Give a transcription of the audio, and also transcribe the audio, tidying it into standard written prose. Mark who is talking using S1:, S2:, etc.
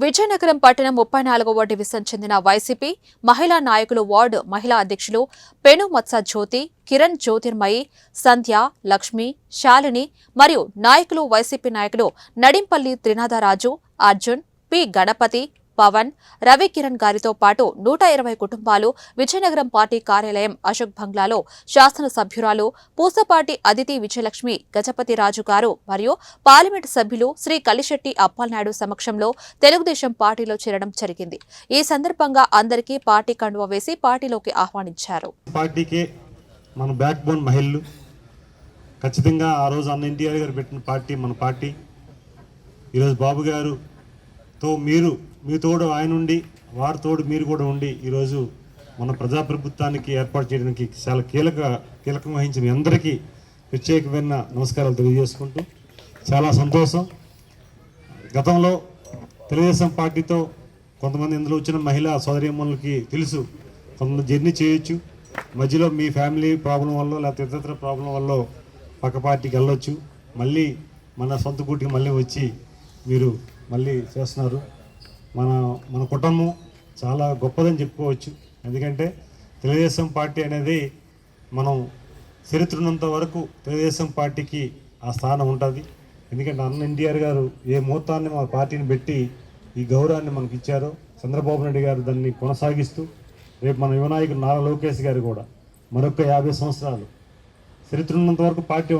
S1: విజయనగరం పట్టణం 34వ డివిజన్ చెందిన వైసీపీ మహిళా నాయకులు వార్డు మహిళా అధ్యక్షులు పెను మత్స జ్యోతి, కిరణ్ జ్యోతిర్మయి, సంధ్య, లక్ష్మి, శాలిని మరియు నాయకులు వైసీపీ నాయకులు నడింపల్లి త్రినాథరాజు, అర్జున్, పి గణపతి, పవన్, రవికిరణ్ గారితో పాటు 120 కుటుంబాలు విజయనగరం పార్టీ కార్యాలయం అశోక్ బంగ్లాలో శాసనసభ్యురాలు పూసపాటి అదితి విజయలక్ష్మి గజపతి రాజు గారు మరియు పార్లమెంటు సభ్యులు శ్రీ కలిశెట్టి అప్పలనాయుడు సమక్షంలో తెలుగుదేశం పార్టీలో చేరడం జరిగింది. ఈ సందర్భంగా అందరికీ పార్టీ కండువా వేసి పార్టీలోకి ఆహ్వానించారు.
S2: పార్టీకే మన బ్యాక్ బోన్ మహిళలు ఖచ్చితంగా ఆ రోజు అన్న ఎన్టీఆర్ గారు పెట్టిన పార్టీ మన పార్టీ. ఈరోజు బాబు గారుతో మీ తోడు ఆయన ఉండి వారి తోడు మీరు కూడా ఉండి ఈరోజు మన ప్రజాప్రభుత్వానికి ఏర్పాటు చేయడానికి చాలా కీలకం వహించిన మీ అందరికీ ప్రత్యేకమైన నమస్కారాలు తెలియజేసుకుంటూ చాలా సంతోషం. గతంలో తెలుగుదేశం పార్టీతో కొంతమంది ఇందులో వచ్చిన మహిళా సోదరీమణులకి తెలుసు, కొంతమంది జర్నీ చేయొచ్చు, మధ్యలో మీ ఫ్యామిలీ ప్రాబ్లం వల్ల లేకపోతే ఇతర ప్రాబ్లం వల్ల పక్క పార్టీకి వెళ్ళొచ్చు, మళ్ళీ మన సొంత కూటికి మళ్ళీ వచ్చి మీరు మళ్ళీ చేస్తున్నారు. మన కుటుంబం చాలా గొప్పదని చెప్పుకోవచ్చు. ఎందుకంటే తెలుగుదేశం పార్టీ అనేది మనం చరిత్ర ఉన్నంత వరకు తెలుగుదేశం పార్టీకి ఆ స్థానం ఉంటుంది. ఎందుకంటే అన్న ఎన్టీఆర్ గారు ఏ ముహూర్తాన్ని మా పార్టీని పెట్టి ఈ గౌరవాన్ని మనకి ఇచ్చారో చంద్రబాబు నాయుడు గారు దాన్ని కొనసాగిస్తూ రేపు మన యువనాయకుడు నారా లోకేష్ గారు కూడా మరొక 50 సంవత్సరాలు చరిత్ర ఉన్నంత వరకు పార్టీ